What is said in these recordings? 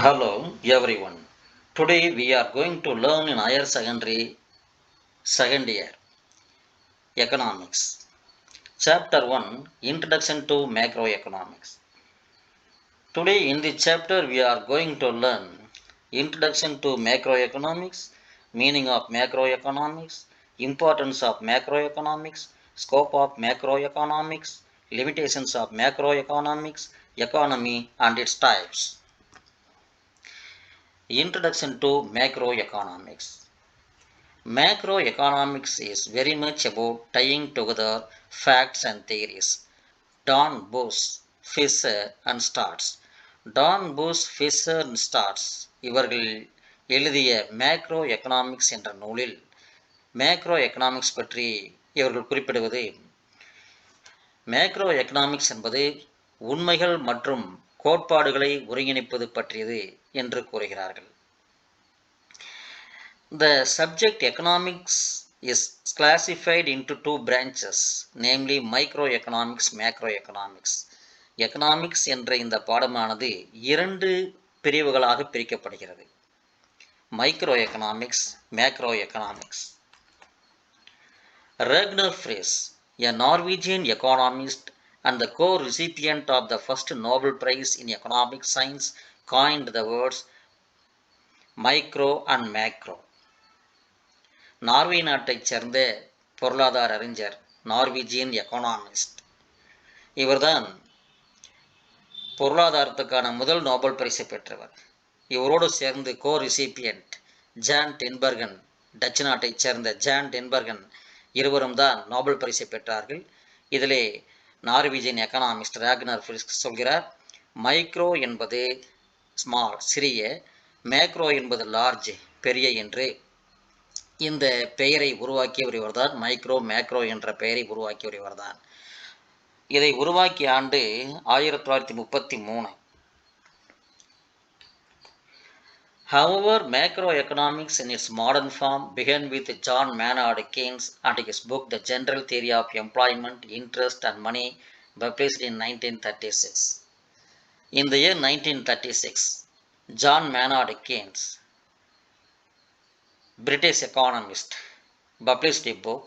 Hello everyone. Today we are going to learn in higher secondary second year economics. Chapter 1 Introduction to Macroeconomics. Today in this chapter we are going to learn Introduction to Macroeconomics, meaning of macroeconomics, importance of macroeconomics, scope of macroeconomics, limitations of macroeconomics, economy and its types. Introduction to Macroeconomics. Macroeconomics is very much about tying together facts and theories. Don Bush, Fisher and Starts. Don Bush, Fisher and Starts இவர்கள் எழுதிய macro economics என்ற நூலில் macro economics பற்றி இவர்கள் குறிப்பிடுவது macro economics என்பது உண்மைகள் மற்றும் கோட்பாடுகளை ஒருங்கிணைப்பது பற்றியது என்று கூறுகிறார்கள். The subject economics is classified into two branches, namely microeconomics, macroeconomics. Economics என்ற இந்த பாடமானது இரண்டு பிரிவுகளாக பிரிக்கப்படுகிறது. Microeconomics, macroeconomics. Ragnar Friis, a Norwegian economist and the co-recipient of the first Nobel Prize in Economic Science, coined the words micro and macro. Norway நாட்டைச் சேர்ந்த பொருளாதார அறிஞர், Norwegian economist. இவர்தான் பொருளாதாரத்துக்கான முதல் நோபல் பரிசை பெற்றவர். இவரோடு சேர்ந்து கோ ரிசிபியன்ட் ஜான் டென்பர்கன், டச்சு நாட்டைச் சேர்ந்த ஜான் டென்பர்கன் இருவரும் தான் நோபல் பரிசை பெற்றார்கள். இதிலே நார்வீஜியன் எக்கானமிஸ்ட் ராக்னர் ஃப்ரிஸ் சொல்கிறார், மைக்ரோ என்பது ஸ்மால் சிறிய, மேக்ரோ என்பது லார்ஜ் பெரிய என்று இந்த பெயரை உருவாக்கியவர் இவர்தான். மைக்ரோ மேக்ரோ என்ற பெயரை உருவாக்கியவர் இவர்தான். இதை உருவாக்கிய ஆண்டு 1933. However, macroeconomics in its modern form began with John Maynard Keynes and his book The General Theory of Employment, Interest and Money, published in 1936. In the year 1936, John Maynard Keynes, British economist, published a book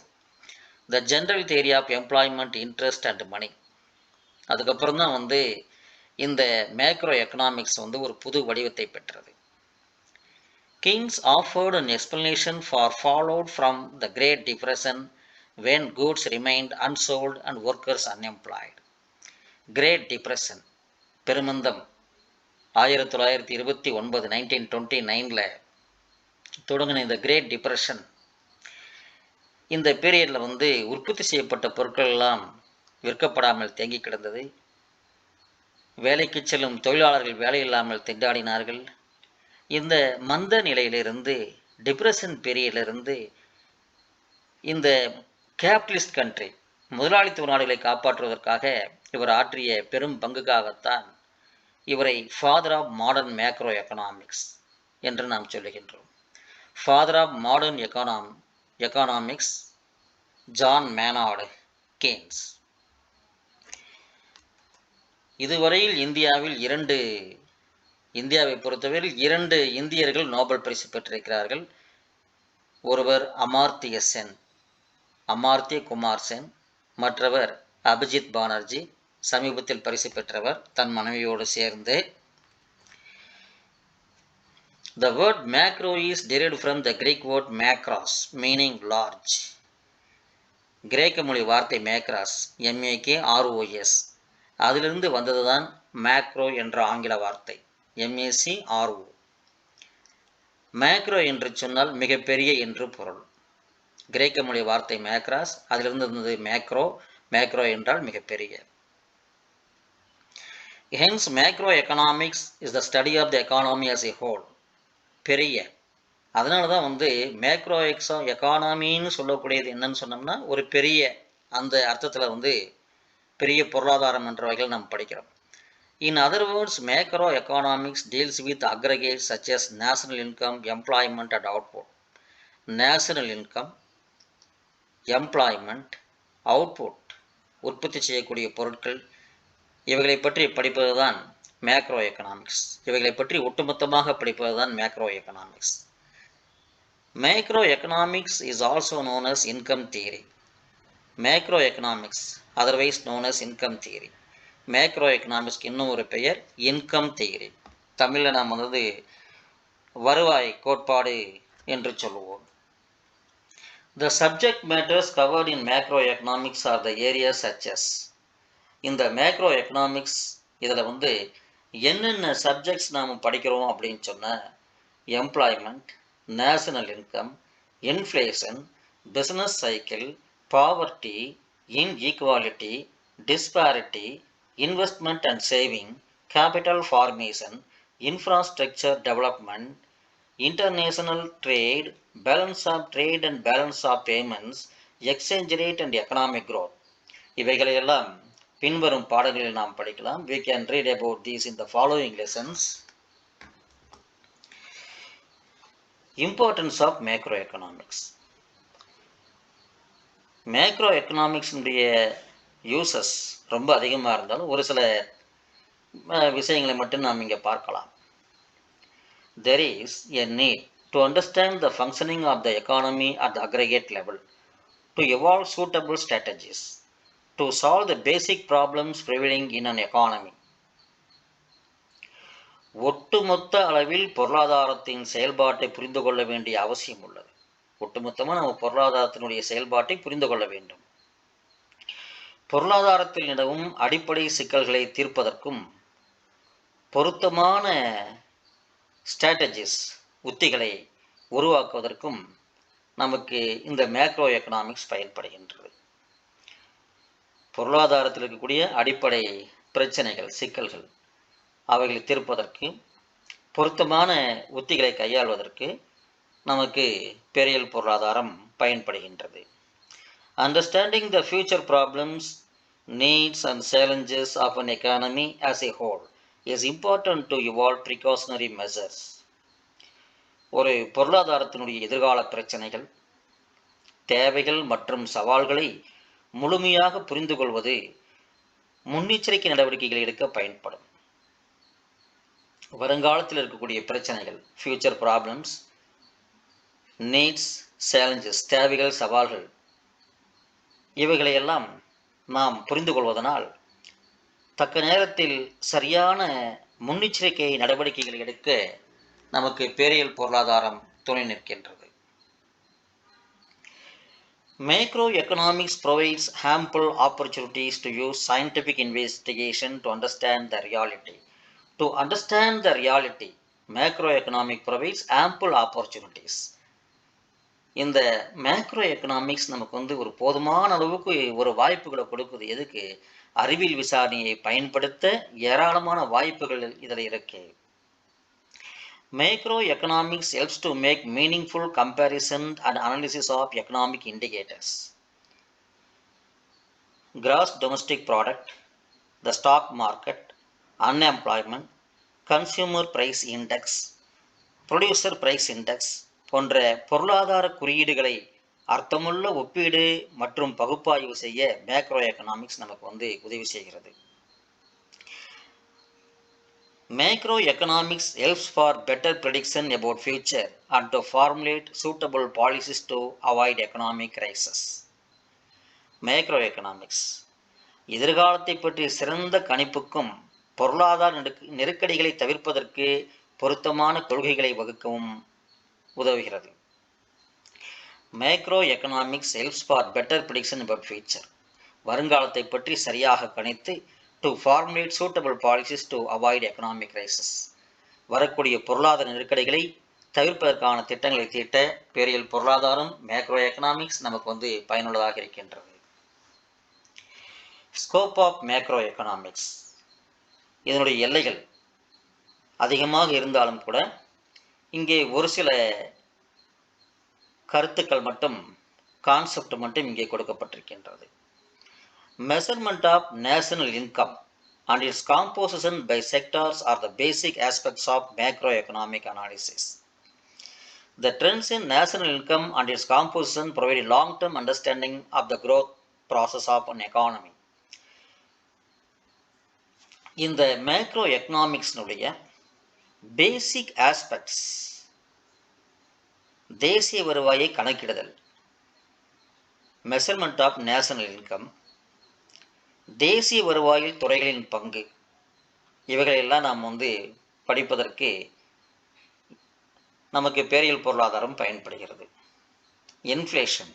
The General Theory of Employment, Interest and Money. அதுக்கப்புறம் தான் இந்த macro economics ஒரு புது வடிவத்தை பெற்றது. Keynes offered an explanation for fallout from the Great Depression when goods remained unsold and workers unemployed. Great Depression, பெருமந்தம் 1929 1929ல் தொடங்கின இந்த great depression, இந்த பீரியடில் உற்பத்தி செய்யப்பட்ட பொருட்கள் எல்லாம் விற்கப்படாமல் தேங்கி கிடந்தது. வேலைக்கு செல்லும் தொழிலாளர்கள் வேலை இல்லாமல் திண்டாடினார்கள். இந்த மந்த நிலையிலிருந்து, டிப்ரெஷன் பீரியடிலிருந்து இந்த கேபிட்டலிஸ்ட் கண்ட்ரி, முதலாளித்துவ நாடுகளை காப்பாற்றுவதற்காக இவர் ஆற்றிய பெரும் பங்குக்காகத்தான் இவரை father of modern macro economics என்று நாம் சொல்லுகின்றோம். Father of modern economics, John Maynard Keynes. இதுவரையில் இந்தியாவை பொறுத்தவரையில் இரண்டு இந்தியர்கள் நோபல் பரிசு பெற்றிருக்கிறார்கள். ஒருவர் அமார்த்திய குமார் சென், மற்றவர் அபிஜித் பானர்ஜி, சமீபத்தில் பரிசு பெற்றவர் தன் மனைவியோடு சேர்ந்து. The word macro is derived from the Greek word makros, meaning large. கிரேக்க மொழி வார்த்தை மேக்ராஸ், MAKROS, அதிலிருந்து வந்ததுதான் மேக்ரோ என்ற ஆங்கில வார்த்தை MACRO. மேக்ரோ என்று சொன்னால் மிகப்பெரிய என்று பொருள். கிரேக்க மொழி வார்த்தை மேக்ராஸ், அதிலிருந்து வந்தது மேக்ரோ என்றால் மிகப்பெரிய. Hence, macroeconomics is the study of the economy as a whole. பெரிய, அதனால தான் மேக்ரோ எக்கானமின்னு சொல்லக்கூடியது என்னன்னு சொன்னோம்னா ஒரு பெரிய, அந்த அர்த்தத்தில் பெரிய பொருளாதாரம் என்ற வகையில் நாம் படிக்கிறோம். In other words, macroeconomics deals with aggregate such as national income, employment and output. National income, employment, output, உற்பத்தி செய்யக்கூடிய பொருட்கள், இவைகளை பற்றி படிப்பது தான் மேக்ரோ எக்கனாமிக்ஸ். இவைகளை பற்றி ஒட்டுமொத்தமாக படிப்பதுதான் macroeconomics. Macro economics is also known as income theory. Macroeconomics otherwise known as income theory. Macro எக்கனாமிக்ஸ்க்கு இன்னும் ஒரு பெயர் இன்கம் தியரி. தமிழில் நாம் வந்து வருவாய் கோட்பாடு என்று சொல்லுவோம். The subject matters covered in macroeconomics are the areas such as. இந்த மேக்ரோ எக்கனாமிக்ஸ் இதில் வந்து என்னென்ன சப்ஜெக்ட்ஸ் நாம் படிக்கிறோம் அப்படின்னு சொன்னால் employment, national income, inflation, business cycle, poverty, inequality, disparity, investment and saving, capital formation, infrastructure development, international trade, balance of trade and balance of payments, exchange rate and economic growth. இவைகளையெல்லாம் பின்வரும் பாடங்களில் நாம் படிக்கலாம். We can read about these in the following lessons. Importance of macroeconomics. Macroeconomics உடைய uses ரொம்ப அதிகமாக இருந்தாலும் ஒரு சில விஷயங்களை மட்டும் நாம் இங்கே பார்க்கலாம். There is a need to understand the functioning of the economy at the aggregate level, to evolve suitable strategies, to solve the basic problems prevailing in an economy. ஒட்டுமொத்த அளவில் பொருளாதாரத்தின் செயல்பாட்டை புரிந்து கொள்ள வேண்டிய அவசியம் உள்ளது. ஒட்டுமொத்தமாக நம்ம பொருளாதாரத்தினுடைய செயல்பாட்டை புரிந்து கொள்ள வேண்டும். பொருளாதாரத்தில் நிலவும் அடிப்படை சிக்கல்களை தீர்ப்பதற்கும் பொருத்தமான ஸ்ட்ராட்டஜிஸ் உத்திகளை உருவாக்குவதற்கும் நமக்கு இந்த மேக்ரோ எக்கனாமிக்ஸ் பயன்படுகின்றது. பொருளாதாரத்தில் இருக்கக்கூடிய அடிப்படை பிரச்சனைகள், சிக்கல்கள், அவைகளை தீர்ப்பதற்கு பொருத்தமான உத்திகளை கையாள்வதற்கு நமக்கு பெரியல் பொருளாதாரம் பயன்படுகின்றது. Understanding the future problems, needs and challenges of an economy as a whole is important to evolve precautionary measures. ஒரு பொருளாதாரத்தினுடைய எதிர்கால பிரச்சனைகள், தேவைகள் மற்றும் சவால்களை முழுமையாக புரிந்து கொள்வது முன்னெச்சரிக்கை நடவடிக்கைகள் எடுக்க பயன்படும். வருங்காலத்தில் இருக்கக்கூடிய பிரச்சனைகள், ஃபியூச்சர் ப்ராப்ளம்ஸ், நீட்ஸ், சேலஞ்சஸ், தேவைகள், சவால்கள், இவைகளையெல்லாம் நாம் புரிந்து கொள்வதனால் தக்க நேரத்தில் சரியான முன்னெச்சரிக்கை நடவடிக்கைகள் எடுக்க நமக்கு பேரியல் பொருளாதாரம் துணை நிற்கின்றது. Macro economics provides ample opportunities to use scientific investigation to understand the reality. To understand the reality, macroeconomic provides ample opportunities. இந்த மேக்ரோ எக்கனாமிக்ஸ் நமக்கு வந்து ஒரு போதுமான அளவுக்கு ஒரு வாய்ப்புகளை கொடுக்குது. எதுக்கு? அறிவியல் விசாரணையை பயன்படுத்த ஏராளமான வாய்ப்புகள் இதில் இருக்கு. Macro economics helps to make meaningful comparison and analysis of economic indicators. Gross domestic product, the stock market, unemployment, consumer price index, producer price index போன்ற பொருளாதார குறியீடுகளை அர்த்தமுள்ள ஒப்பீடு மற்றும் பகுப்பாய்வு செய்ய மேக்ரோ எக்கனாமிக்ஸ் நமக்கு வந்து உதவி செய்கிறது. Macro economics helps for better prediction about future and to formulate suitable policies to avoid economic Crysis. Macro economics எதிர்காலத்தை பற்றி சிறந்த கணிப்புக்கும் பொருளாதார நெருக்கடிகளை தவிர்ப்பதற்கு பொருத்தமான கொள்கைகளை வகுக்கவும் உதவுகிறது. Macro economics helps for better prediction about future, வருங்காலத்தை பற்றி சரியாக கணித்து to formulate suitable policies to avoid economic crisis, வரக்கூடிய பொருளாதார நெருக்கடிகளை தவிர்ப்பதற்கான திட்டங்களை தீட்ட பேரியல் பொருளாதாரம் மேக்ரோ எக்கனாமிக்ஸ் நமக்கு வந்து பயனுள்ளதாக இருக்கின்றது. ஸ்கோப் ஆஃப் மேக்ரோ எக்கனாமிக்ஸ், இதனுடைய எல்லைகள் அதிகமாக இருந்தாலும் கூட இங்கே ஒரு சில கருத்துக்கள் மட்டும், கான்செப்ட் மட்டும் இங்கே கொடுக்கப்பட்டிருக்கின்றது. Measurement of national income and its composition by sectors are the basic aspects of macroeconomic analysis. The trends in national income and its composition provide a long-term understanding of the growth process of an economy. இந்த macro எக்கனாமிக்ஸ்னுடைய பேசிக் aspects தேசிய வருவாயை கணக்கிடுதல், measurement of national income, தேசிய வருவாயில் துறைகளின் பங்கு, இவைகளெல்லாம் நாம் படிப்பதற்கு நமக்கு பேரியல் பொருளாதாரம் பயன்படுகிறது. Inflation.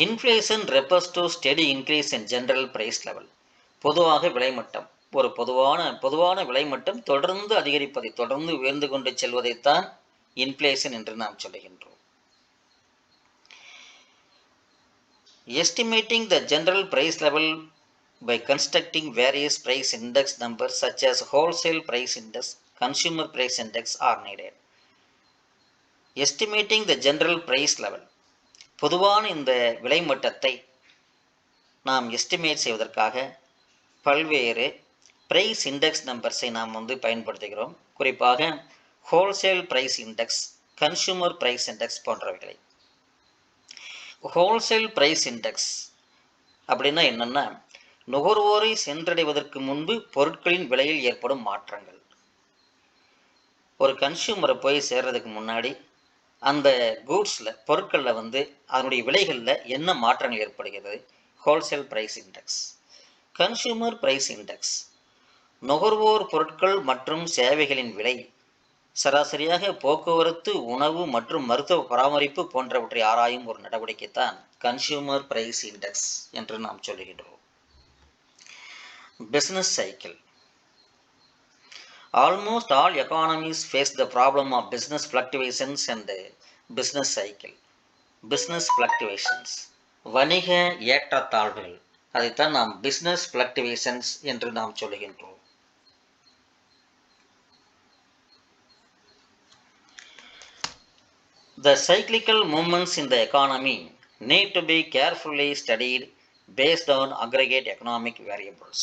Inflation refers to steady increase in general price level. பொதுவாக விலைமட்டம், ஒரு பொதுவான விலைமட்டம் தொடர்ந்து அதிகரிப்பதை, தொடர்ந்து உயர்ந்து கொண்டு செல்வதைத்தான் இன்ஃப்ளேஷன் என்று நாம் சொல்லுகின்றோம். Estimating the general price level by constructing various price index numbers such as wholesale price index, consumer price index are needed. Estimating the general price level, பொதுவான இந்த விலைமட்டத்தை நாம் எஸ்டிமேட் செய்வதற்காக பல்வேறு பிரைஸ் இண்டெக்ஸ் நம்பர்ஸை நாம் பயன்படுத்துகிறோம். குறிப்பாக wholesale price index, consumer price index போன்றவைகளை. ஹோல்சேல் பிரைஸ் இண்டெக்ஸ் அப்படின்னா என்னென்னா, நுகர்வோரை சென்றடைவதற்கு முன்பு பொருட்களின் விலையில் ஏற்படும் மாற்றங்கள். ஒரு கன்சூமரை போய் சேர்றதுக்கு முன்னாடி அந்த கூட்ஸில், பொருட்களில் அதனுடைய விலைகளில் என்ன மாற்றங்கள் ஏற்படுகிறது, wholesale price index. Consumer price index, நுகர்வோர் பொருட்கள் மற்றும் சேவைகளின் விலை சராசரியாக போக்குவரத்து, உணவு மற்றும் மருத்துவ பராமரிப்பு போன்றவற்றை ஆராயும் ஒரு நடவடிக்கைத்தான் கன்சூமர் பிரைஸ் இண்டெக்ஸ் என்று நாம் சொல்லுகின்றோம். Business cycle. Almost all economies face the problem of business fluctuations and business cycle. Business fluctuations, வணிக ஏற்றத்தாழ்வுகள், அதைத்தான் நாம் business fluctuations என்று நாம் சொல்லுகின்றோம். The cyclical movements in the economy need to be carefully studied based on aggregate economic variables.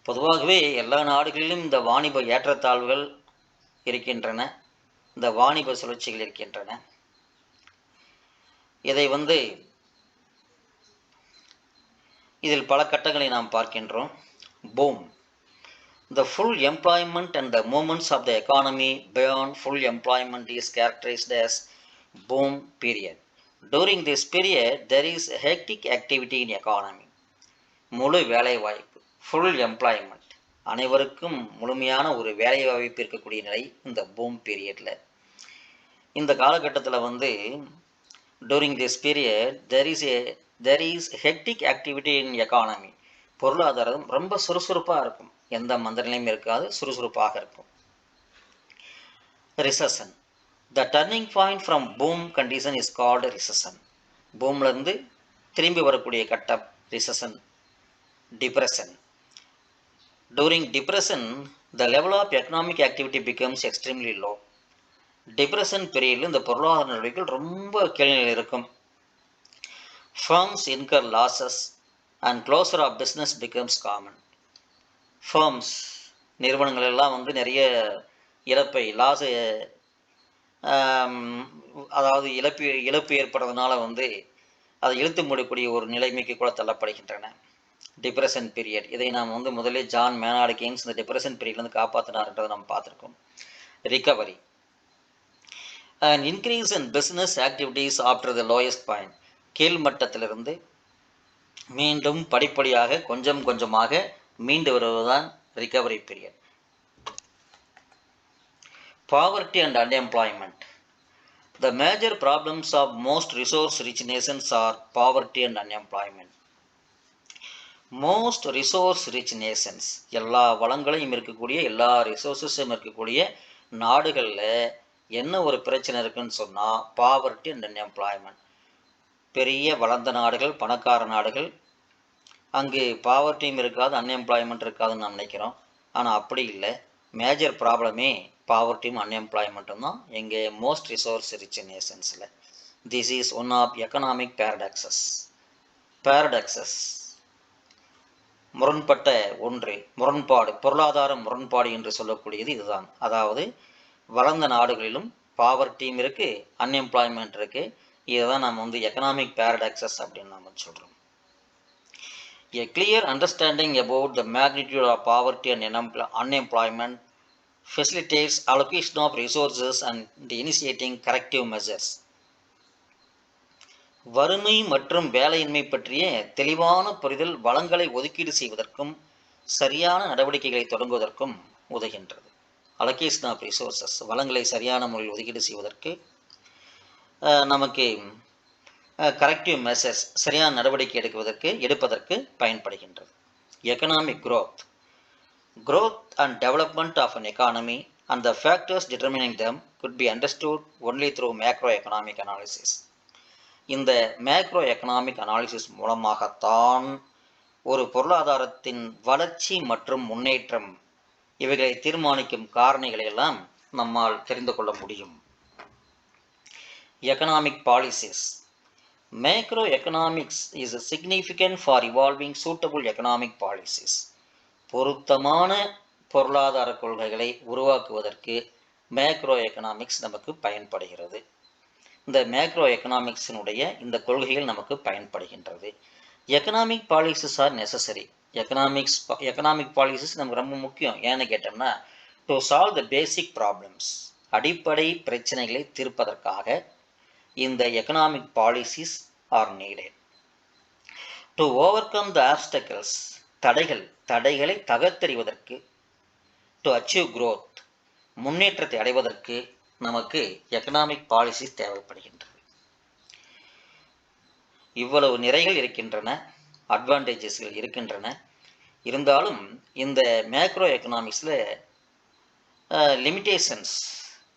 பொதுவாகவே எல்லா நாடுகளிலும் இந்த வாணிப ஏற்றத்தாழ்வுகள் இருக்கின்றன, இந்த வாணிப சுழற்சிகள் இருக்கின்றன. இதை இதில் பல கட்டங்களை நாம் பார்க்கின்றோம். Boom. The full employment and the movements of the economy beyond full employment is characterized as boom period. During this period, there is hectic activity in economy. முழு வேலை வாய்ப்பு, full employment, அனைவருக்கும் முழுமையான ஒரு வேலை வாய்ப்பு இருக்கக்கூடிய நிலை இந்த பூம் பீரியட்ல. இந்த காலகட்டத்தில் during this period there is hectic activity in economy. பொருளாதாரம் ரொம்ப சுறுசுறுப்பாக இருக்கும், எந்த மந்தநிலையும் இருக்காது, சுறுசுறுப்பாக இருக்கும். Recession. The turning point from boom condition is called recession. பூம்லேருந்து திரும்பி வரக்கூடிய கட்டம் recession. Depression. During depression, the level of economic activity becomes extremely low. Depression பீரியடில் இந்த பொருளாதார நடவடிக்கைகள் ரொம்ப கீழ்நிலையில் இருக்கும். Firms incur losses and closure of business becomes common. Firms, நிறுவனங்கள் எல்லாம் நிறைய இழப்பை, லாஸை, அதாவது இழப்பு ஏற்படுறதுனால அதை இழுத்து மூடக்கூடிய ஒரு நிலைமைக்கு கூட தள்ளப்படுகின்றன. டிப்ரெஷன் பீரியட், இதை நாம் முதலே ஜான் மேனார்டு கெய்ன்ஸ் இந்த டிப்ரெஷன் பீரியட்லேருந்து காப்பாற்றினார்ன்றதை நம்ம பார்த்துருக்கோம். Recovery. An increase in business activities after the lowest point. கீழ்மட்டத்திலிருந்து மீண்டும் படிப்படியாக கொஞ்சம் கொஞ்சமாக மீண்டு வருவதுதான் recovery period. Poverty and unemployment. The major problems of most resource-rich nations are poverty and unemployment. Most resource-rich nations, எல்லா வளங்களையும் இருக்கக்கூடிய, எல்லா ரிசோர்ஸஸும் இருக்கக்கூடிய நாடுகளில் என்ன ஒரு பிரச்சனை இருக்குன்னு சொன்னால் பாவர்ட்டி அண்ட் அன்எம்ப்ளாய்மெண்ட். பெரிய வளர்ந்த நாடுகள், பணக்கார நாடுகள், அங்கு பாவர்ட்டியும் இருக்காது, அன்எம்ப்ளாய்மெண்ட் இருக்காதுன்னு நாம் நினைக்கிறோம். ஆனால் அப்படி இல்லை. மேஜர் ப்ராப்ளமே பாவர்ட்டியும் அன்எம்ப்ளாய்மெண்ட்டும் தான் எங்கே மோஸ்ட் ரிசோர்ஸ் ரிச் நேஷன்ஸில். This is one of economic paradoxes. முரண்பட்ட ஒன்று, முரண்பாடு, பொருளாதார முரண்பாடு என்று சொல்லக்கூடியது இதுதான். அதாவது வளர்ந்த நாடுகளிலும் பாவர்ட்டியும் இருக்குது, அன்எம்ப்ளாய்மெண்ட் இருக்குது. இதை தான் நம்ம எக்கனாமிக் பேரடாக்சஸ் அப்படின்னு நம்ம சொல்கிறோம். A clear understanding about the magnitude of poverty and unemployment facilitates allocation of resources and initiating corrective measures. வறுமை மற்றும் வேலையின்மை பற்றிய தெளிவான புரிதல் வளங்களை ஒதுக்கீடு செய்வதற்கும் சரியான நடவடிக்கைகளை தொடங்குவதற்கும் உதவுகின்றது. அலோகேஷன் ஆஃப் ரிசோர்சஸ், வளங்களை சரியான முறையில் ஒதுக்கீடு செய்வதற்கு நமக்கு கரெக்டிவ் மெசர்ஸ், சரியான நடவடிக்கை எடுப்பதற்கு பயன்படுகின்றது. Economic growth and development of an economy and the factors determining them could be understood only through macroeconomic analysis. இந்த மேக்ரோ எக்கனாமிக் அனாலிசிஸ் மூலமாகத்தான் ஒரு பொருளாதாரத்தின் வளர்ச்சி மற்றும் முன்னேற்றம் இவைகளை தீர்மானிக்கும் காரணிகளை எல்லாம் நம்மால் தெரிந்து கொள்ள முடியும். Economic policies. Macro economics is significant for evolving suitable economic policies. பொருத்தமான பொருளாதார கொள்கைகளை உருவாக்குவதற்கு மேக்ரோ எக்கனாமிக்ஸ் நமக்கு பயன்படுகிறது. இந்த மேக்ரோ எக்கனாமிக்ஸினுடைய இந்த கொள்கைகள் நமக்கு பயன்படுகின்றது. Economic policies R necessary. Economic policies நமக்கு ரொம்ப முக்கியம். ஏன்னு கேட்டோம்னா, to solve the basic problems, அடிப்படை பிரச்சனைகளை தீர்ப்பதற்காக இந்த economic policies R needed. To over come the obstacles, தடைகளை தகர்த்தெறிவதற்கு. டு அச்சீவ் growth, முன்னேற்றத்தை அடைவதற்கு நமக்கு எக்கனாமிக் பாலிசிஸ் தேவைப்படுகின்றது. இவ்வளவு நிறைகள் இருக்கின்றன, அட்வான்டேஜஸ்கள் இருக்கின்றன. இருந்தாலும் இந்த மேக்ரோ எக்கனாமிக்ஸில் லிமிட்டேஷன்ஸ்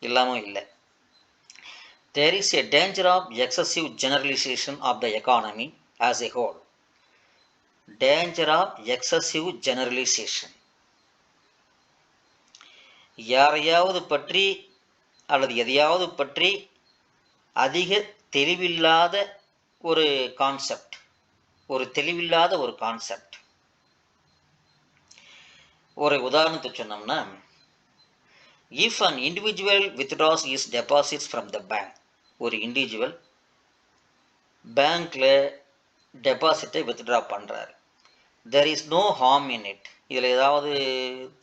இல்லாமல் இல்லை. There is a danger of excessive generalization of the economy as a whole. Danger of excessive generalization. யாரையாவது பற்றி அல்லது எதையாவது பற்றி அதிக தெளிவில்லாத ஒரு கான்செப்ட், ஒரு உதாரணத்தை சொன்னோம்னா, if an individual withdraws his deposits from the bank, ஒரு இண்டிவிஜுவல் பேங்க்ல டெபாசிட்டை வித்ட்ரா பண்ணுறாரு. there is no harm in it. இதில் ஏதாவது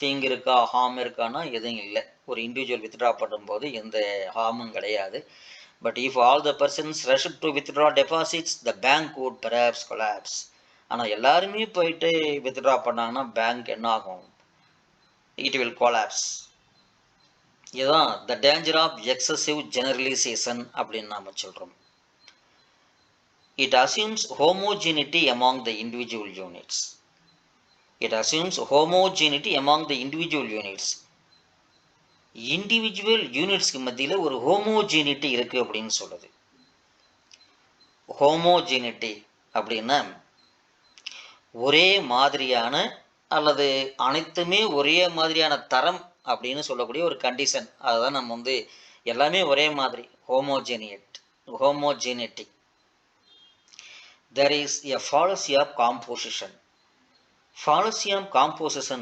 தீங்கு இருக்கா, ஹார்ம் இருக்கான்னா எதுவும் இல்லை. ஒரு இண்டிவிஜுவல் வித்ட்ரா பண்ணும்போது எந்த ஹார்மும் கிடையாது. But if all the persons rush to withdraw deposits, the bank would perhaps collapse. ஆனால் எல்லாருமே போயிட்டு வித்ட்ரா பண்ணாங்கன்னா பேங்க் என்ன ஆகும்? It will collapse. இதுதான் the danger of excessive generalization அப்படின்னு நாம் சொல்கிறோம். It assumes homogeneity among the individual units. Individual யூனிட்ஸ்க்கு மத்தியில் ஒரு ஹோமோஜீனிட்டி இருக்குது அப்படின்னு சொல்லுது. ஹோமோஜீனிட்டி அப்படின்னா ஒரே மாதிரியான அல்லது அனைத்துமே ஒரே மாதிரியான தரம் அப்படின்னு சொல்லக்கூடிய ஒரு கண்டிஷன். அதுதான் நம்ம எல்லாமே ஒரே மாதிரி, ஹோமோஜீனிட்டி. There is a fallacy of composition. Fallacy of composition,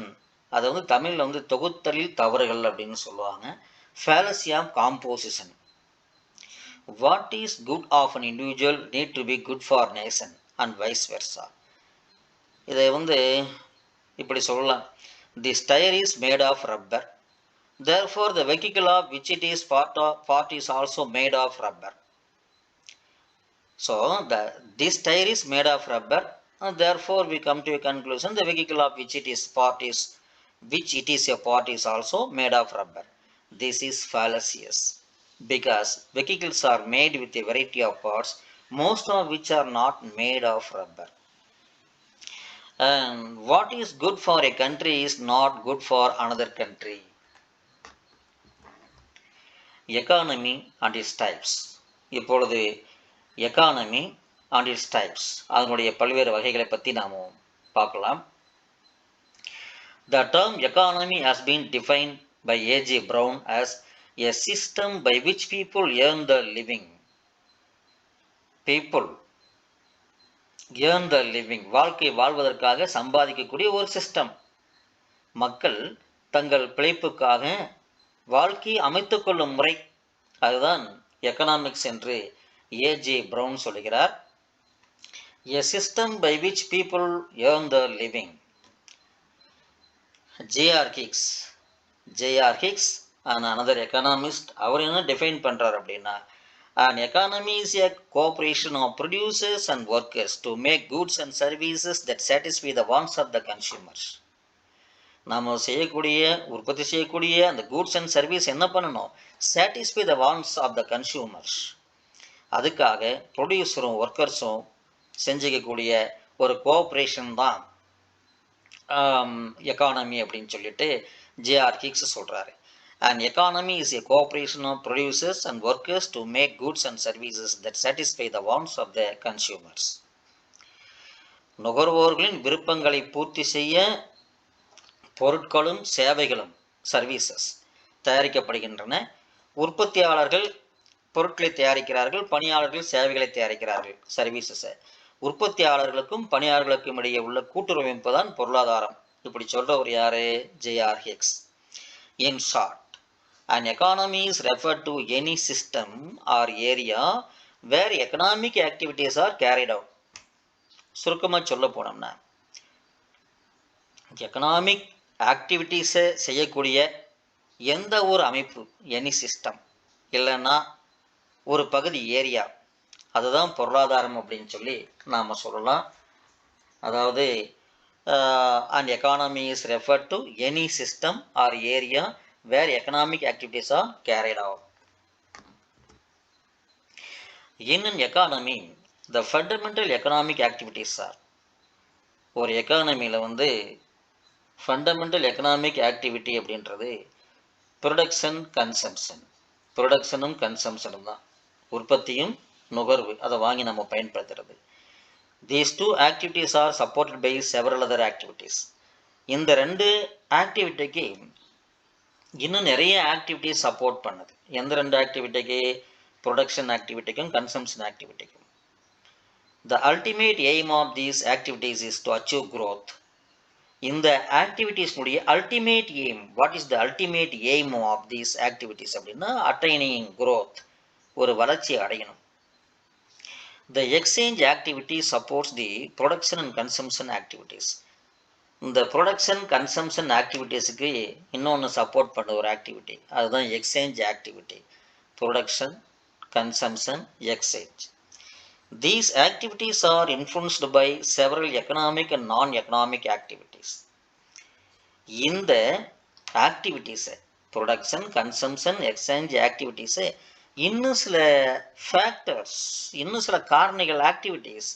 அதை தமிழில் தொகுத்தலில் தவறுகள் அப்படின்னு சொல்லுவாங்க. Fallacy of composition. What is good of an individual need to be good for nation and vice versa. இதை இப்படி சொல்லலாம். This tire is made of rubber. Therefore, the vehicle of which it is part is also made of rubber. So, this tire is made of rubber, and therefore we come to a conclusion the vehicle of which it is a part is also made of rubber. This is fallacious, because vehicles are made with a variety of parts, most of which are not made of rubber. And what is good for a country is not good for another country. Economy and its types. இப்பொழுது economy and it's types, அதனுடைய பல்வேறு வகைகளை பற்றி நாம் பார்க்கலாம். The term economy has been defined by A.J. Brown as a system by which people earn their living. வாழ்க்கை வாழ்வதற்காக சம்பாதிக்கக்கூடிய ஒரு சிஸ்டம். மக்கள் தங்கள் பிழைப்புக்காக வாழ்க்கையை அமைத்துக் கொள்ளும் முறை, அதுதான் எக்கனாமிக்ஸ் என்று A.J. Brown சொல்கிறார். A system by which people earn their living. J.R. Hicks. J.R. Hicks and another economist, அவர் என்ன define பண்றார் அப்படின்னா, an economy is a cooperation of producers and workers to make goods and services that satisfy the wants of the consumers. நாம் செய்யக்கூடிய உற்பத்தி செய்யக்கூடிய அந்த goods and service என்ன பண்ணணும்? Satisfy the wants of the consumers. அதுக்காக ப்ரொடியூசரும் ஒர்க்கர்ஸும் செஞ்சுக்கக்கூடிய ஒரு கோஆப்ரேஷன் தான் எக்கானமி அப்படின்னு சொல்லிட்டு ஜேஆர் ஹிக்ஸ் சொல்கிறாரு. An economy is a cooperation of producers and workers to make goods and services that satisfy the wants of the consumers. நுகர்வோர்களின் விருப்பங்களை பூர்த்தி செய்ய பொருட்களும் சேவைகளும் சர்வீசஸ் தயாரிக்கப்படுகின்றன. உற்பத்தியாளர்கள் பொருட்களை தயாரிக்கிறார்கள், பணியாளர்கள் சேவைகளை தயாரிக்கிறார்கள், சர்வீசஸை. உற்பத்தியாளர்களுக்கும் பணியாளர்களுக்கும் இடையே உள்ள கூட்டுறவு தான் பொருளாதாரம். இப்படி சொல்றவர் யாரு? JR Hicks. In short, an economy is referred to any system or area where economic activities are carried out. சுருக்கமாக சொல்ல போனோம்னா, எக்கனாமிக் ஆக்டிவிட்டீஸை செய்யக்கூடிய எந்த ஒரு அமைப்பு, எனி சிஸ்டம் இல்லைன்னா ஒரு பகுதி, ஏரியா, அதுதான் பொருளாதாரம் அப்படின்னு சொல்லி நாம் சொல்லலாம். அதாவது an economy is referred to any system or area where economic activities are carried out. In an economy, the fundamental economic activities are, ஒரு எக்கானமியில் வந்து ஃபண்டமெண்டல் எக்கனாமிக் ஆக்டிவிட்டி அப்படின்றது ப்ரொடக்ஷன் கன்சம்ஷன். ப்ரொடக்ஷனும் கன்சம்ஷனும் தான், உற்பத்தியும் நுகர்வு, அதை வாங்கி நம்ம பயன்படுத்துறது. These two activities are supported by several other activities. இந்த ரெண்டு ஆக்டிவிட்டிக்கு இன்னும் நிறைய ஆக்டிவிட்டிஸ் சப்போர்ட் பண்ணுது. எந்த ரெண்டு ஆக்டிவிட்டிக்கு? ப்ரொடக்ஷன் ஆக்டிவிட்டிக்கும் கன்சம்ஷன் ஆக்டிவிட்டிக்கும். The ultimate aim of these activities is to achieve growth. இந்த ஆக்டிவிட்டீஸ்னுடைய ultimate aim, what is the ultimate aim of these activities அப்படின்னா, அட்டைனிங் growth, ஒரு வளர்ச்சி அடையணும். The exchange activity supports the production and consumption activities. இந்த production consumption ஆக்டிவிட்டீஸுக்கு இன்னொன்று support பண்ண ஒரு ஆக்டிவிட்டி, அதுதான் exchange activity. Production, consumption, exchange. These activities are influenced by several economic and non-economic activities. இந்த ஆக்டிவிட்டீஸை, ப்ரொடக்ஷன், கன்சம்ஷன், எக்ஸ்சேஞ்ச் ஆக்டிவிட்டீஸை இன்னும் சில factors, இன்னும் சில காரணிகள், ஆக்டிவிட்டீஸ்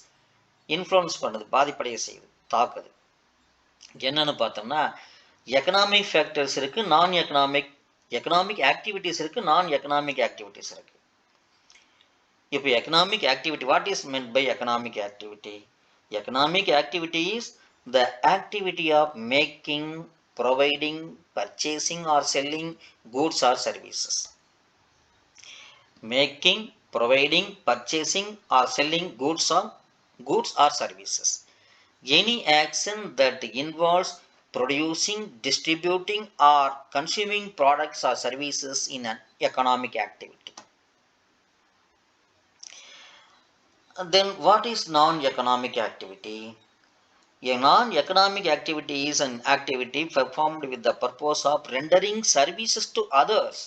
இன்ஃப்ளூயன்ஸ் பண்ணுது, பாதிப்படைய செய்யுது, தாக்குது. என்னன்னு பார்த்தோம்னா, எக்கனாமிக் ஃபேக்டர்ஸ் இருக்குது, நான் எக்கனாமிக், எக்கனாமிக் ஆக்டிவிட்டீஸ் இருக்குது, நான் எக்கனாமிக் ஆக்டிவிட்டீஸ் இருக்குது. இப்போ economic activity, what is meant by economic activity? Economic activity is the activity of making, providing, purchasing or selling goods or services. Making, providing, purchasing or selling goods or services. Any action that involves producing, distributing or consuming products or services in an economic activity. Then what is non-economic activity? A non-economic activity is an activity performed with the purpose of rendering services to others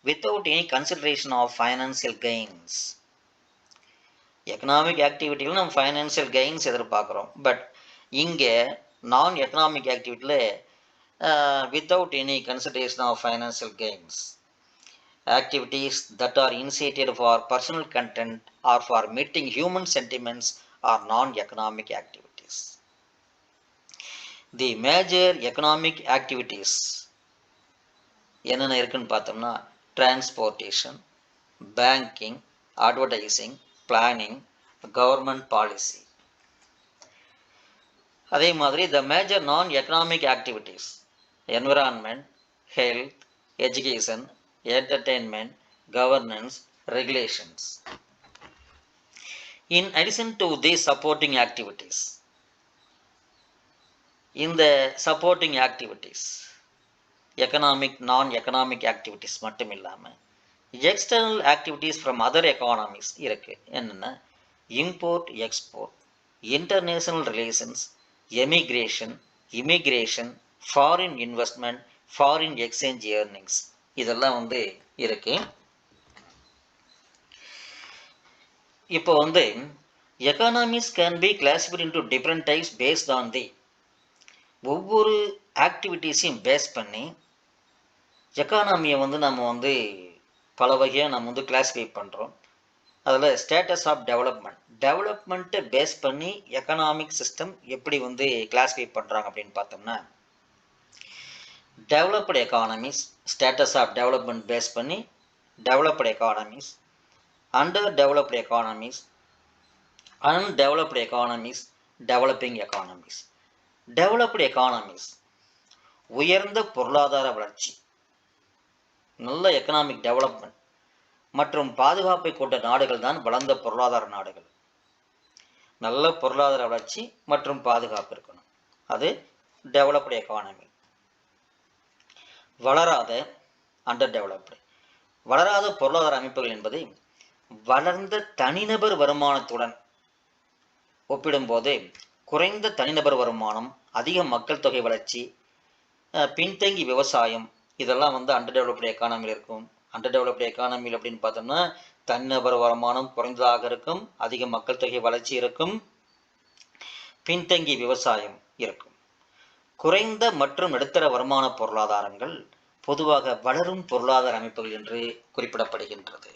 without any consideration of financial gains. Economic ஆக்டிவிட்டியில் நம்ம financial gains எதிர்பார்க்குறோம். But இங்கே நான் economic ஆக்டிவிட்டியில் without any consideration of financial gains, activities that are initiated for personal content or for meeting human sentiments or non economic activities. The major economic activities என்னென்ன இருக்குன்னு பார்த்தோம்னா, transportation, banking, advertising, planning, government policy. அதே மாதிரி the major non-economic activities, environment, health, education, entertainment, governance, regulations. In addition to these supporting activities, in the supporting activities, economic, நான் economic activities மட்டும் இல்லாமல் external activities from other economies இருக்குது. என்னென்ன? Import, export, international relations, emigration, immigration, foreign investment, foreign exchange earnings இதெல்லாம் வந்து இருக்கு. இப்போ வந்து economies can be classified into different types based on the ஒவ்வொரு ஆக்டிவிட்டீஸையும் பேஸ் பண்ணி எக்கானமியை வந்து நம்ம வந்து பல வகையாக நம்ம வந்து கிளாஸிஃபை பண்ணுறோம். அதில் ஸ்டேட்டஸ் ஆஃப் டெவலப்மெண்ட்டை பேஸ் பண்ணி எக்கனாமிக் சிஸ்டம் எப்படி வந்து கிளாஸிஃபை பண்ணுறாங்க அப்படின்னு பார்த்தோம்னா, developed economies status of development base பண்ணி developed economies, under developed economies, undeveloped economies, developing economies. Developed economies உயர்ந்த பொருளாதார வளர்ச்சி, நல்ல எக்கனாமிக் டெவலப்மெண்ட் மற்றும் பாதுகாப்பை கொண்ட நாடுகள் தான் வளர்ந்த பொருளாதார நாடுகள். நல்ல பொருளாதார வளர்ச்சி மற்றும் பாதுகாப்பு இருக்கணும், அது டெவலப்டு எக்கானமி. வளராத அண்டர் டெவலப்டு, வளராத பொருளாதார அமைப்புகள் என்பது வளர்ந்த தனிநபர் வருமானத்துடன் ஒப்பிடும்போது குறைந்த தனிநபர் வருமானம், அதிக மக்கள் தொகை வளர்ச்சி, பின்தங்கி விவசாயம் இதெல்லாம் வந்து அண்டர் டெவலப்டு எக்கானமியில் இருக்கும். அண்டர் டெவலப்டு எக்கானமியில் அப்படின்னு பார்த்தோம்னா தனிநபர் வருமானம் குறைந்ததாக இருக்கும், அதிக மக்கள் தொகை வளர்ச்சி இருக்கும், பின்தங்கி விவசாயம் இருக்கும். குறைந்த மற்றும் நடுத்தர வருமான பொருளாதாரங்கள் பொதுவாக வளரும் பொருளாதார அமைப்புகள் என்று குறிப்பிடப்படுகின்றது.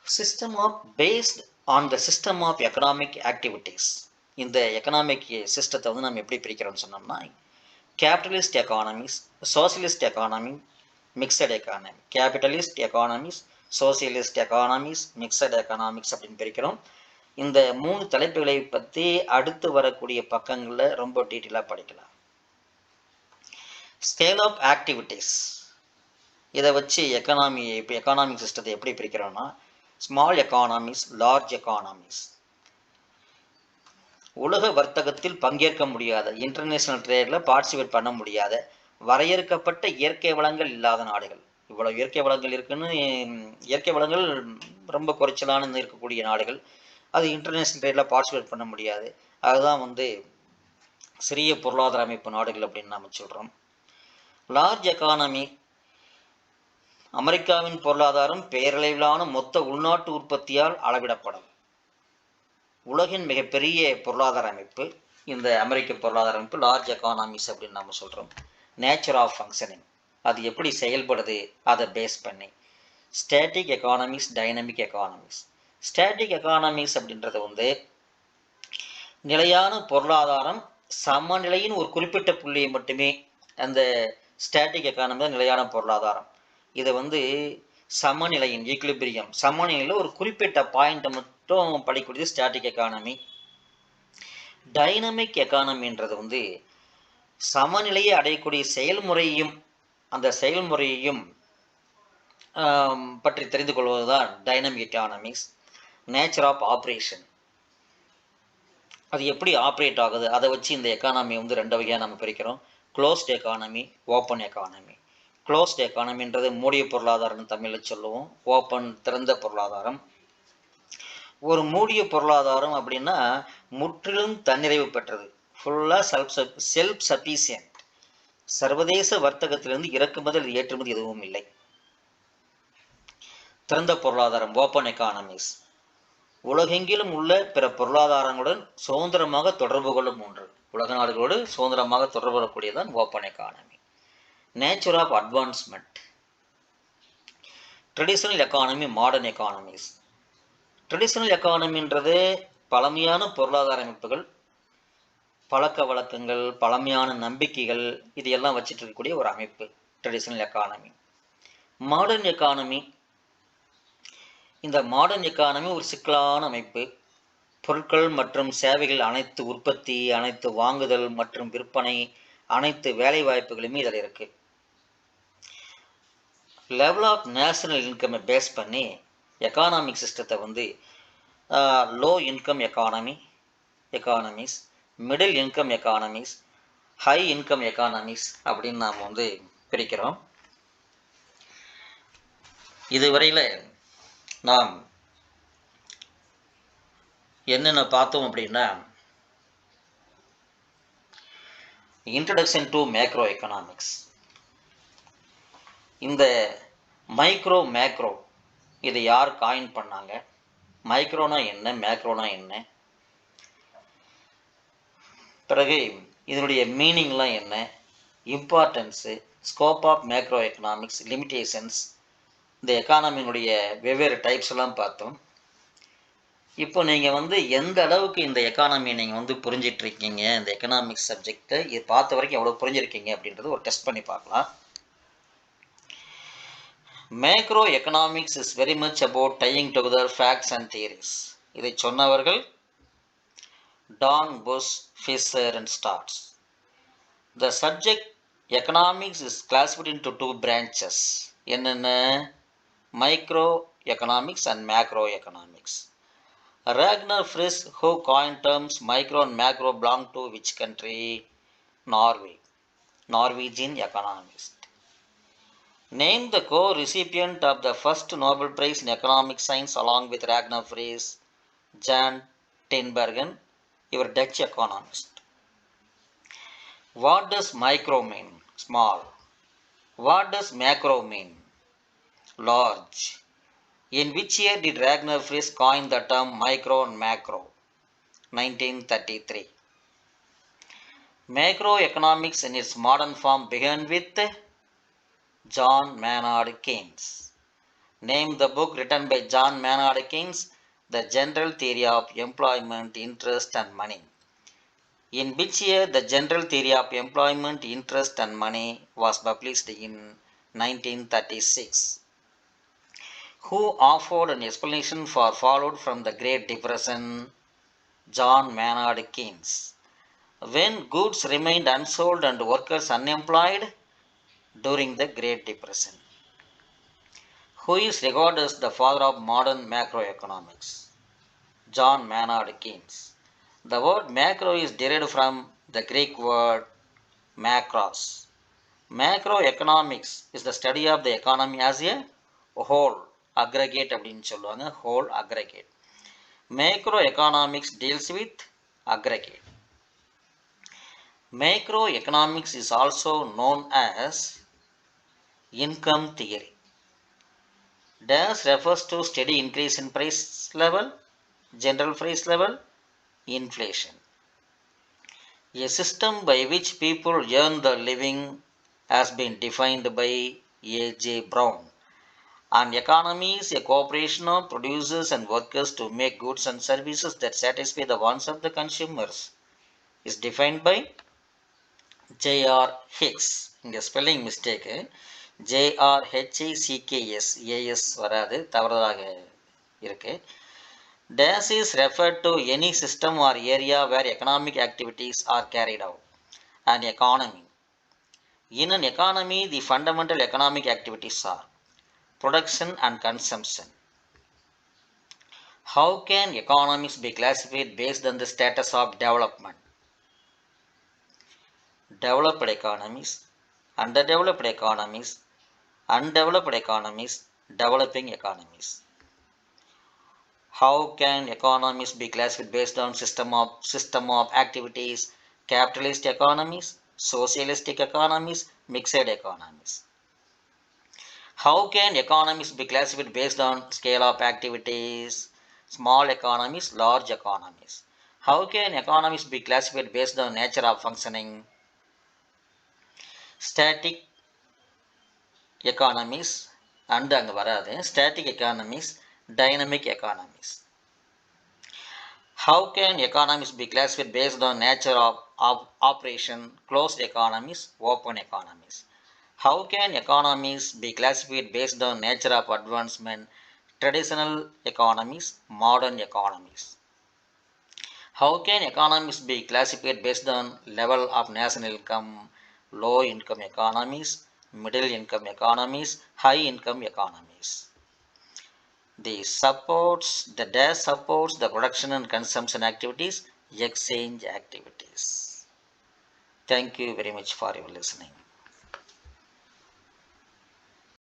System of based on the system of economic activities. இந்த எக்கனாமிக் சிஸ்டத்தை வந்து நம்ம எப்படி பிரிக்கிறோம்னு சொன்னோம்னா, capitalist economies, socialist economy, mixed economy. Capitalist economies, socialist economies, mixed economics அப்படின்னு பிரிக்கிறோம். இந்த 3 தலைப்புகளை பற்றி அடுத்து வரக்கூடிய பக்கங்களில் ரொம்ப டீட்டெயிலாக படிக்கலாம். ஸ்கேல் ஆஃப் ஆக்டிவிட்டீஸ், இதை வச்சு எக்கானாமிக் சிஸ்டத்தை எப்படி பிரிக்கிறோம்னா, ஸ்மால் எக்கானமிஸ், லார்ஜ் எக்கானமிஸ். உலக வர்த்தகத்தில் பங்கேற்க முடியாத, இன்டர்நேஷனல் ட்ரேடில் பார்ட்டிசிபேட் பண்ண முடியாத, வரையறுக்கப்பட்ட இயற்கை வளங்கள் இல்லாத நாடுகள். இவ்வளோ இயற்கை வளங்கள் இருக்குன்னு, இயற்கை வளங்கள் ரொம்ப குறைச்சலான இருக்கக்கூடிய நாடுகள், அது இன்டர்நேஷனல் ட்ரேடில் பார்ட்டிசிபேட் பண்ண முடியாது. அதுதான் வந்து சிறிய பொருளாதார அமைப்பு நாடுகள் அப்படின்னு நாம் சொல்கிறோம். லார்ஜ் எக்கானமி, அமெரிக்காவின் பொருளாதாரம் பேரளவிலான மொத்த உள்நாட்டு உற்பத்தியால் அளவிடப்படும். உலகின் மிகப்பெரிய பொருளாதார அமைப்பு இந்த அமெரிக்க பொருளாதார அமைப்பு, லார்ஜ் எக்கானமிஸ் அப்படின்னு நம்ம சொல்கிறோம். நேச்சர் ஆஃப் ஃபங்க்ஷனிங், அது எப்படி செயல்படுது அதை பேஸ் பண்ணி. Static economies, dynamic economies. Static economies அப்படின்றது வந்து நிலையான பொருளாதாரம் சமநிலையின் ஒரு குறிப்பிட்ட புள்ளியை மட்டுமே, அந்த ஸ்டாட்டிக் எக்கானமி தான் நிலையான பொருளாதாரம். இதை வந்து சமநிலையின் ஈக்லிபிரியம், சமநிலையில் ஒரு குறிப்பிட்ட பாயிண்ட்டை மட்டும் படிக்கக்கூடியது ஸ்டாட்டிக் எக்கானமி. டைனமிக் எக்கானமின்றது வந்து சமநிலையை அடையக்கூடிய செயல்முறையும் அந்த செயல்முறையையும் பற்றி தெரிந்து கொள்வது தான் dynamic economics. Nature of operation, அது எப்படி ஆப்ரேட் ஆகுது அதை வச்சு இந்த எக்கானமி வந்து 2 வகையாக நம்ம பிரிக்கிறோம். Closed economy, open economy. Closed எக்கானமின்றது மூடிய பொருளாதாரம்னு தமிழில் சொல்லுவோம். ஓப்பன் திறந்த பொருளாதாரம். ஒரு மூடிய பொருளாதாரம் அப்படின்னா முற்றிலும் தன்னிறைவு பெற்றது, ஃபுல்லாக செல்ஃப் சஃபிஷியன்ட். சர்வதேச வர்த்தகத்திலிருந்து இறக்குமதி அல்லது ஏற்றுமதி எதுவும் இல்லை. திறந்த பொருளாதாரம், ஓப்பன் எக்கானமிஸ், உலகெங்கிலும் உள்ள பிற பொருளாதாரங்களுடன் சுதந்திரமாக தொடர்பு கொள்ளும் ஒன்று. உலக நாடுகளோடு சுதந்திரமாக தொடர்பு கொள்ளக்கூடியதான் open economy. Nature of advancement. Traditional economy, modern economies. Traditional எக்கானமின்றது பழமையான பொருளாதார அமைப்புகள், பழக்க வழக்கங்கள், பழமையான நம்பிக்கைகள், இது எல்லாம் வச்சுட்டு இருக்கக்கூடிய ஒரு அமைப்பு ட்ரெடிஷனல் எக்கானமி. மாடர்ன் எக்கானமி, இந்த மாடர்ன் எக்கானமி ஒரு சிக்கலான அமைப்பு. பொருட்கள் மற்றும் சேவைகள் அனைத்து உற்பத்தி, அனைத்து வாங்குதல் மற்றும் விற்பனை, அனைத்து வேலை வாய்ப்புகளுமே இதில் இருக்குது. லெவல் ஆஃப் நேஷனல் இன்கம்மை பேஸ் பண்ணி எக்கானாமிக் சிஸ்டத்தை வந்து low income economies, middle income economies, high income economies அப்படின்னு நாம் வந்து பிரிக்கிறோம். இதுவரையில் நாம் என்னென்ன பார்த்தோம் அப்படின்னா, இன்ட்ரடக்ஷன் டு மேக்ரோ எக்கனாமிக்ஸ். இந்த மைக்ரோ மேக்ரோ இதை யார் காயின் பண்ணாங்க, மைக்ரோனா என்ன, மேக்ரோனா என்ன, பிறகு இதனுடைய மீனிங்லாம் என்ன, importance, scope of macro economics, limitations, இந்த எக்கானமியினுடைய வெவ்வேறு டைப்ஸ் எல்லாம் பார்த்தோம். இப்போ நீங்கள் எந்த அளவுக்கு இந்த எக்கானமியை நீங்கள் புரிஞ்சிட்ருக்கீங்க, இந்த எக்கனாமிக்ஸ் சப்ஜெக்டை இது பார்த்த வரைக்கும் எவ்வளோ புரிஞ்சிருக்கீங்க அப்படின்றது ஒரு டெஸ்ட் பண்ணி பார்க்கலாம். Macro economics is very much about tying together facts and theories. இதை சொன்னவர்கள் Dornbusch, Fischer and Startz. The subject economics is classified into two branches. என்னென்ன? Micro economics and macro economics. Ragnar Frisch, who coined terms micro and macro, belong to which country? Norway. Norwegian economist. Name the co-recipient of the first Nobel Prize in Economic Science along with Ragnar Frisch. Jan Tinbergen, your Dutch economist. What does micro mean? Small. What does macro mean? Large. In which year did Ragnar Frisch coin the term micro and macro? 1933. Macroeconomics in its modern form began with John Maynard Keynes. Name the book written by John Maynard Keynes, The General Theory of Employment, Interest and Money. In which year the General Theory of Employment, Interest and Money was published? In 1936. Who offered an explanation for fallout from the Great Depression? John Maynard Keynes. When goods remained unsold and workers unemployed? During the Great Depression. Who is regarded as the father of modern macroeconomics? John Maynard Keynes. The word macro is derived from the Greek word makros. Macroeconomics is the study of the economy as a whole, aggregate அப்படின்னு சொல்லுவாங்க, whole aggregate. Macroeconomics deals with aggregate. Macroeconomics is also known as income theory. Dash refers to steady increase in price level, general price level, inflation. A system by which people earn the living has been defined by A.J. Brown. An economy is a cooperation of producers and workers to make goods and services that satisfy the wants of the consumers. Is defined by J.R. Hicks. இங்கே spelling mistake, JRHICKS, AS வராது, தவறுதலாக இருக்கு. Dash is referred to any system or area where economic activities are carried out. An economy. In an economy, the fundamental economic activities are production and consumption. How can economics be classified based on the status of development? Developed economies, underdeveloped economies, undeveloped economies, developing economies. How can economies be classified based on system of activities? Capitalist economies, socialistic economies, mixed economies. How can economies be classified based on scale of activities? Small economies, large economies. How can economies be classified based on nature of functioning? Static economies, and அங்கே வராது, static economies, dynamic economies. How can economies be classified based on nature of operation? Closed economies, open economies. How can economies be classified based on nature of advancement? Traditional economies, modern economies. How can economies be classified based on level of national income? Low income economies, middle income economies, high income economies. The dash supports the production and consumption activities, exchange activities. Thank you very much for your listening.